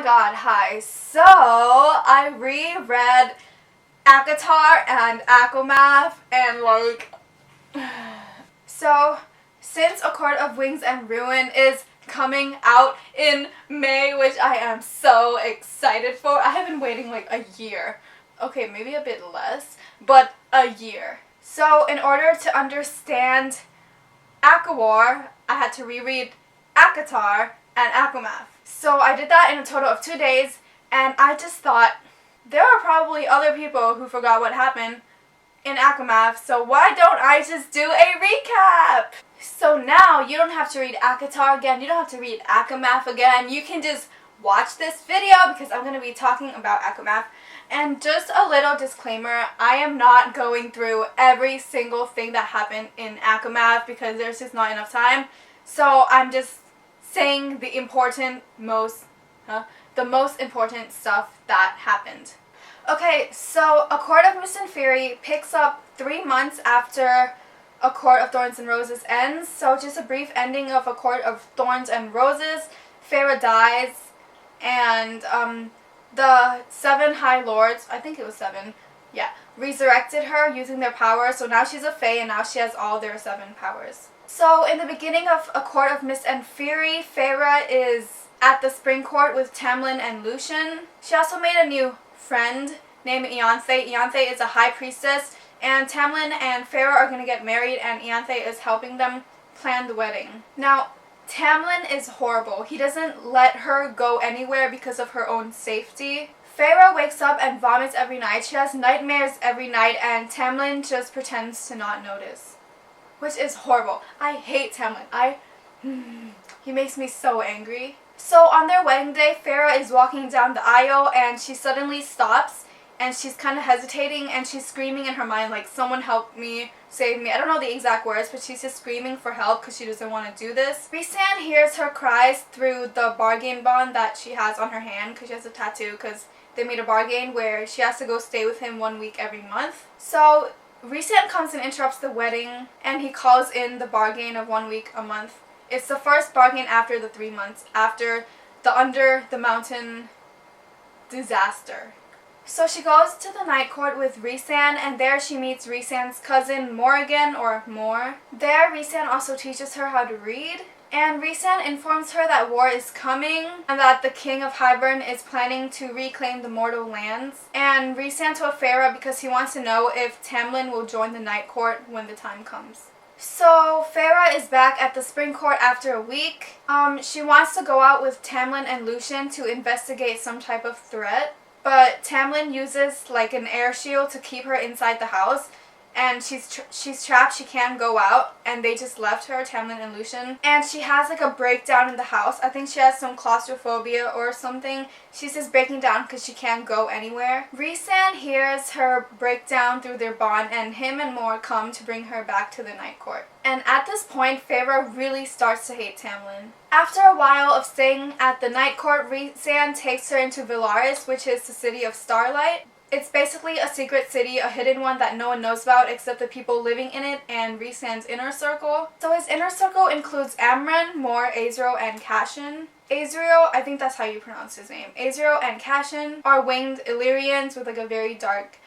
god, hi. So, I reread Acottar and ACOMAF and like... So, since A Court of Wings and Ruin is coming out in May, which I am so excited for. I have been waiting like a year. Okay, maybe a bit less, but a year. So, in order to understand Acowar, I had to reread Acottar and ACOMAF. So I did that in a total of 2 days, and I just thought, there are probably other people who forgot what happened in ACOMAF, so why don't I just do a recap? So now, you don't have to read Acottar again, you don't have to read ACOMAF again, you can just watch this video because I'm going to be talking about ACOMAF. And just a little disclaimer, I am not going through every single thing that happened in ACOMAF because there's just not enough time. So I'm just saying the most important stuff that happened. Okay, so A Court of Mist and Fury picks up 3 months after A Court of Thorns and Roses ends. So just a brief ending of A Court of Thorns and Roses. Farrah dies, and the 7 High Lords, I think it was 7, yeah, resurrected her using their powers. So now she's a Fae, and now she has all their 7 powers. So in the beginning of A Court of Mist and Fury, Farrah is at the Spring Court with Tamlin and Lucian. She also made a new friend named Ianthe. Ianthe is a high priestess, and Tamlin and Farrah are going to get married, and Ianthe is helping them plan the wedding. Now, Tamlin is horrible. He doesn't let her go anywhere because of her own safety. Farrah wakes up and vomits every night. She has nightmares every night, and Tamlin just pretends to not notice, which is horrible. I hate Tamlin. He makes me so angry. So on their wedding day, Farrah is walking down the aisle, and she suddenly stops, and she's kind of hesitating, and she's screaming in her mind like, someone help me, save me. I don't know the exact words, but she's just screaming for help because she doesn't want to do this. Rhysand hears her cries through the bargain bond that she has on her hand because she has a tattoo, because they made a bargain where she has to go stay with him 1 week every month. So Rhysand comes and interrupts the wedding, and he calls in the bargain of 1 week a month. It's the first bargain after the 3 months, after the Under the Mountain disaster. So she goes to the Night Court with Rhysand, and there she meets Rhysand's cousin Morrigan, or Mor. There, Rhysand also teaches her how to read, and Rhysand informs her that war is coming, and that the King of Hybern is planning to reclaim the mortal lands. And Rhysand told Farrah because he wants to know if Tamlin will join the Night Court when the time comes. So Farrah is back at the Spring Court after a week. She wants to go out with Tamlin and Lucian to investigate some type of threat. But Tamlin uses like an air shield to keep her inside the house, and she's trapped, she can't go out, and they just left her, Tamlin and Lucian. And she has like a breakdown in the house. I think she has some claustrophobia or something. She's just breaking down because she can't go anywhere. Rhysand hears her breakdown through their bond, and him and Mor come to bring her back to the Night Court. And at this point, Farrah really starts to hate Tamlin. After a while of staying at the Night Court, Rhysand takes her into Velaris, which is the City of Starlight. It's basically a secret city, a hidden one that no one knows about except the people living in it and Rhysand's inner circle. So his inner circle includes Amren, Mor, Azriel, and Cashin. Azriel, I think that's how you pronounce his name. Azriel and Cashin are winged Illyrians with like a very dark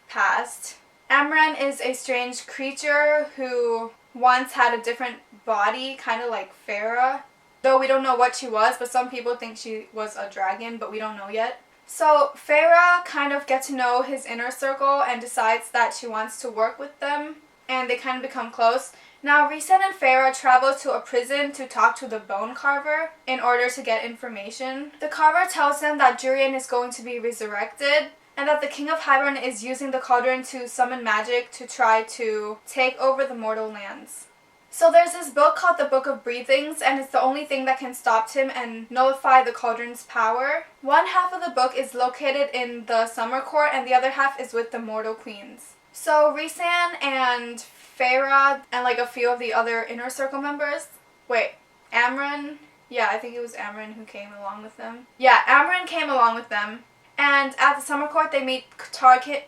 past. Amren is a strange creature who once had a different body, kind of like Farrah. Though we don't know what she was, but some people think she was a dragon, but we don't know yet. So Farrah kind of gets to know his inner circle and decides that she wants to work with them, and they kind of become close. Now Rhysand and Farrah travel to a prison to talk to the Bone Carver in order to get information. The Carver tells them that Jurian is going to be resurrected, and that the King of Hybern is using the cauldron to summon magic to try to take over the mortal lands. So there's this book called the Book of Breathings, and it's the only thing that can stop him and nullify the cauldron's power. One half of the book is located in the Summer Court, and the other half is with the Mortal Queens. So Rhysand and Farrah and like a few of the other Inner Circle members. Wait, Amren? Yeah, I think it was Amren who came along with them. Yeah, Amren came along with them. And at the Summer Court they meet Tarquin,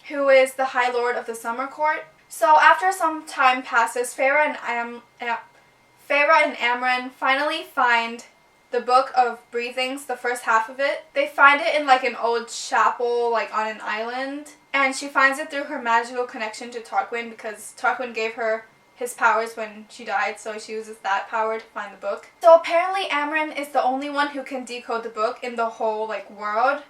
who is the High Lord of the Summer Court. So after some time passes, Farrah and Amren finally find the Book of Breathings, the first half of it. They find it in like an old chapel, like on an island. And she finds it through her magical connection to Tarquin, because Tarquin gave her his powers when she died, so she uses that power to find the book. So apparently Amren is the only one who can decode the book in the whole like world,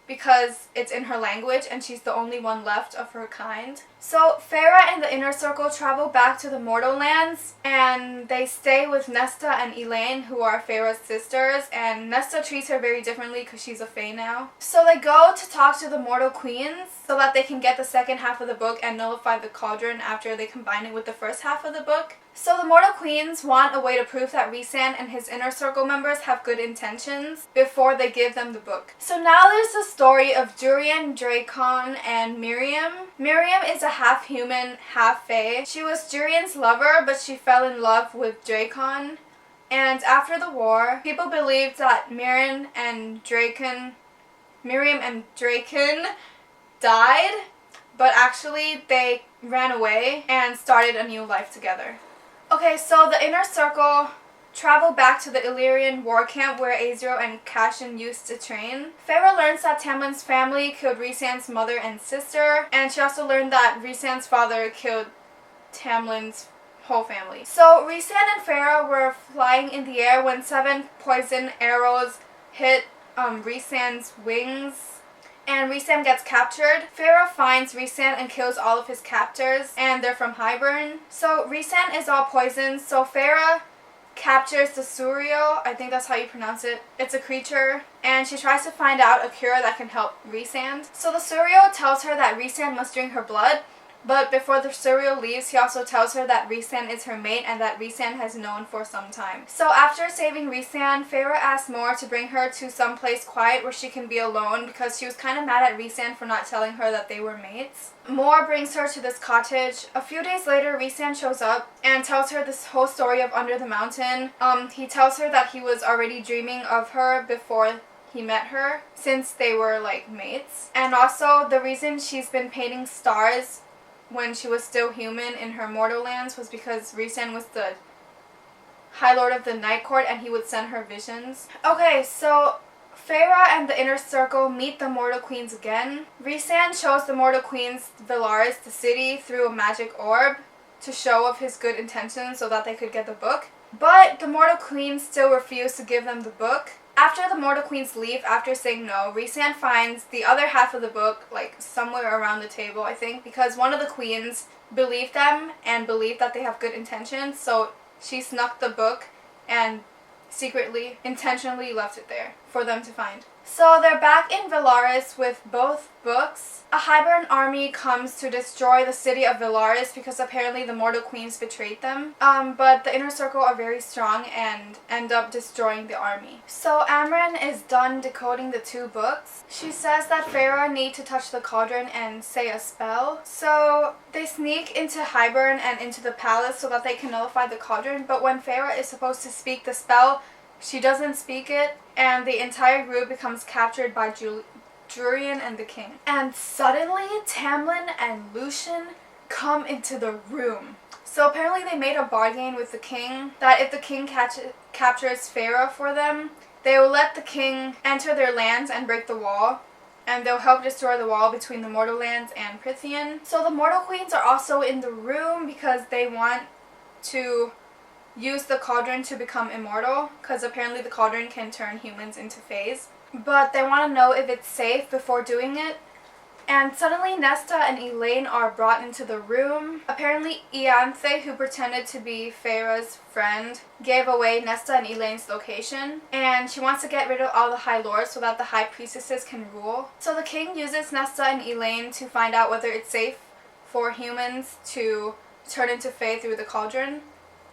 because it's in her language and she's the only one left of her kind. So Farrah and the Inner Circle travel back to the Mortal Lands, and they stay with Nesta and Elaine, who are Farrah's sisters, and Nesta treats her very differently because she's a Fae now. So they go to talk to the Mortal Queens so that they can get the second half of the book and nullify the cauldron after they combine it with the first half of the book. So the Mortal Queens want a way to prove that Rhysand and his Inner Circle members have good intentions before they give them the book. So now there's the story of Durian, Dracon, and Miriam. Miriam is a half-human, half-fae. She was Durian's lover, but she fell in love with Dracon. And after the war, people believed that Miriam and Dracon died, but actually they ran away and started a new life together. Okay, so the Inner Circle travel back to the Illyrian war camp where Azrael and Cashin used to train. Farrah learns that Tamlin's family killed Rhysand's mother and sister, and she also learned that Rhysand's father killed Tamlin's whole family. So Rhysand and Farrah were flying in the air when 7 poison arrows hit Rhysand's wings, and Rhysand gets captured. Farrah finds Rhysand and kills all of his captors, and they're from Hybern. So Rhysand is all poisoned, so Farrah captures the Suriel, I think that's how you pronounce it. It's a creature, and she tries to find out a cure that can help Rhysand. So the Suriel tells her that Rhysand must drink her blood, but before the Suriel leaves, he also tells her that Rhysand is her mate and that Rhysand has known for some time. So after saving Rhysand, Farrah asks Mor to bring her to some place quiet where she can be alone, because she was kind of mad at Rhysand for not telling her that they were mates. Mor brings her to this cottage. A few days later, Rhysand shows up and tells her this whole story of Under the Mountain. He tells her that he was already dreaming of her before he met her, since they were like mates. And also the reason she's been painting stars when she was still human in her mortal lands was because Rhysand was the High Lord of the Night Court and he would send her visions. Okay, so Farrah and the Inner Circle meet the Mortal Queens again. Rhysand shows the Mortal Queens Velaris, the city, through a magic orb to show of his good intentions so that they could get the book. But the Mortal Queens still refuse to give them the book. After the Mortal Queens leave, after saying no, Rhysand finds the other half of the book, like somewhere around the table, I think, because one of the queens believed them and believed that they have good intentions, so she snuck the book and secretly, intentionally left it there for them to find. So they're back in Velaris with both books. A Hybern army comes to destroy the city of Velaris because apparently the Mortal Queens betrayed them. But the Inner Circle are very strong and end up destroying the army. So Amren is done decoding the 2 books. She says that Farrah needs to touch the cauldron and say a spell. So they sneak into Hybern and into the palace so that they can nullify the cauldron. But when Farrah is supposed to speak the spell, she doesn't speak it, and the entire group becomes captured by Durian and the king. And suddenly, Tamlin and Lucian come into the room. So apparently they made a bargain with the king that if the king captures Farrah for them, they will let the king enter their lands and break the wall, and they'll help destroy the wall between the Mortal Lands and Prythian. So the Mortal Queens are also in the room because they want to use the cauldron to become immortal, because apparently the cauldron can turn humans into fays. But they want to know if it's safe before doing it. And suddenly Nesta and Elaine are brought into the room. Apparently Ianthe, who pretended to be Farrah's friend, gave away Nesta and Elaine's location, and she wants to get rid of all the High Lords so that the High Priestesses can rule. So the king uses Nesta and Elaine to find out whether it's safe for humans to turn into fae through the cauldron,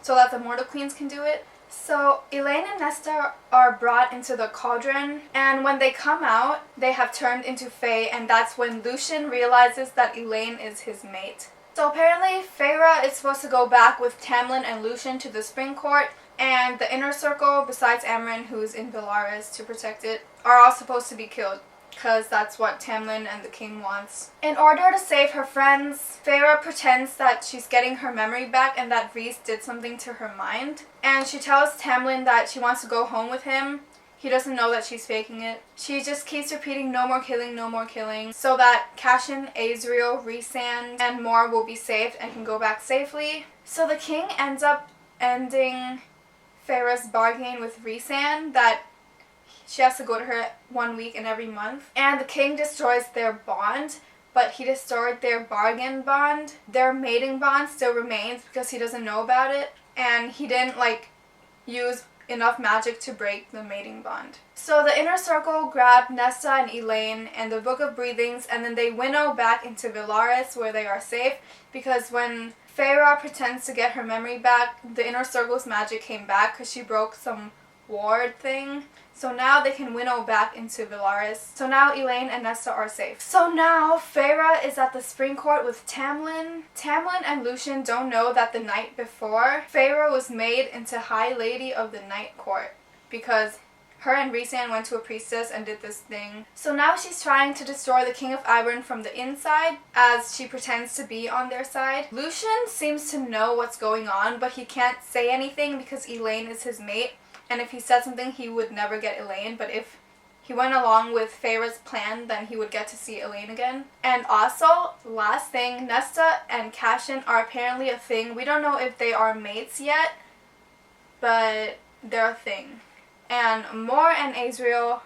so that the Mortal Queens can do it. So Elaine and Nesta are brought into the cauldron, and when they come out, they have turned into fae, and that's when Lucian realizes that Elaine is his mate. So apparently Farrah is supposed to go back with Tamlin and Lucian to the Spring Court, and the Inner Circle, besides Amren, who's in Velaris to protect it, are all supposed to be killed. because that's what Tamlin and the king wants. In order to save her friends, Farrah pretends that she's getting her memory back and that Rhys did something to her mind. And she tells Tamlin that she wants to go home with him. He doesn't know that she's faking it. She just keeps repeating no more killing, no more killing, so that Cashin, Azriel, Rhysand, and more will be saved and can go back safely. So the king ends up ending Farrah's bargain with Rhysand that she has to go to her 1 week in every month. And the king destroys their bond, but he destroyed their bargain bond. Their mating bond still remains because he doesn't know about it. And he didn't use enough magic to break the mating bond. So the inner circle grabbed Nesta and Elaine and the Book of Breathings, and then they winnow back into Velaris where they are safe, because when Farrah pretends to get her memory back, the inner circle's magic came back because she broke some ward thing. So now they can winnow back into Velaris. So now Elaine and Nesta are safe. So now Farrah is at the spring court with Tamlin. Tamlin and Lucien don't know that the night before, Farrah was made into High Lady of the Night Court because her and Rhysand went to a priestess and did this thing. So now she's trying to destroy the King of Ybern from the inside as she pretends to be on their side. Lucien seems to know what's going on, but he can't say anything because Elaine is his mate. And if he said something, he would never get Elaine. But if he went along with Farrah's plan, then he would get to see Elaine again. And also, last thing, Nesta and Cashin are apparently a thing. We don't know if they are mates yet, but they're a thing. And Mor and Azriel,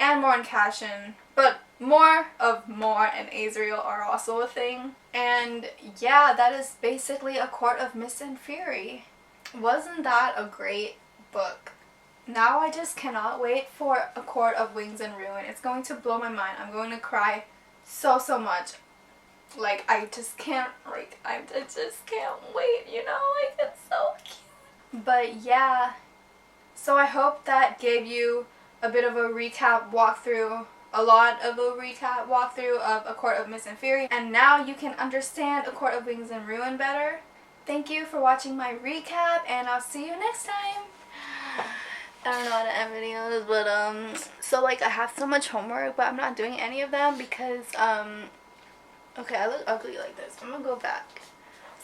and Mor and Cashin, but Mor and Azriel are also a thing. And yeah, that is basically A Court of Mist and Fury. Wasn't that a great book? Now I just cannot wait for A Court of Wings and Ruin. It's going to blow my mind. I'm going to cry so much. I just can't, I just can't wait, you know? It's so cute. But yeah, so I hope that gave you a bit of a recap walkthrough, a lot of a recap walkthrough of A Court of Mist and Fury, and now you can understand A Court of Wings and Ruin better. Thank you for watching my recap, and I'll see you next time. I don't know how to end videos, but so I have so much homework, but I'm not doing any of them because okay, I look ugly like this. I'm gonna go back.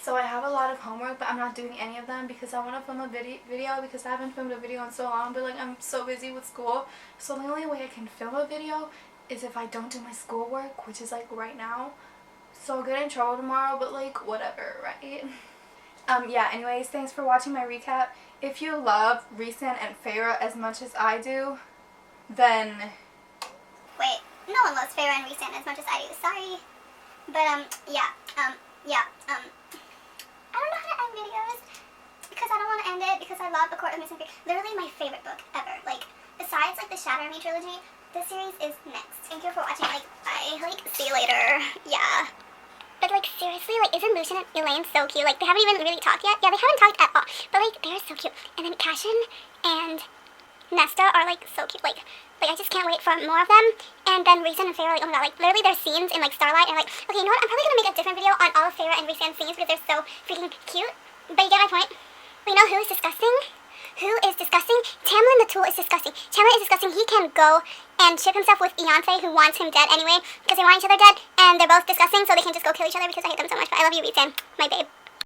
So I have a lot of homework, but I'm not doing any of them because I want to film a video because I haven't filmed a video in so long, but I'm so busy with school. So the only way I can film a video is if I don't do my schoolwork, which is right now. So I'll get in trouble tomorrow, but whatever, right? Yeah, anyways, thanks for watching my recap. If you love Rhysand and Farrah as much as I do, then... Wait, no one loves Farrah and Rhysand as much as I do, sorry. But, yeah, I don't know how to end videos, because I don't want to end it, because I love A Court of Mist and Fury. Literally my favorite book ever. Besides, the Shatter Me trilogy, this series is next. Thank you for watching, bye, see you later, yeah. But, seriously, isn't Lucien and Elaine so cute? They haven't even really talked yet. Yeah, they haven't talked at all. But, they're so cute. And then Cashin and Nesta are, so cute. I just can't wait for more of them. And then Rhysand and Farrah, oh my god, literally their scenes in, Starlight. And, okay, you know what? I'm probably gonna make a different video on all of Farrah and Rhysand's scenes because they're so freaking cute. But you get my point? We know who is disgusting? Who is disgusting? Tamlin the Tool is disgusting. Tamlin is disgusting. He can go and ship himself with Beyonce, who wants him dead anyway, because they want each other dead, and they're both disgusting, so they can just go kill each other because I hate them so much. But I love you, Rhysand, my babe.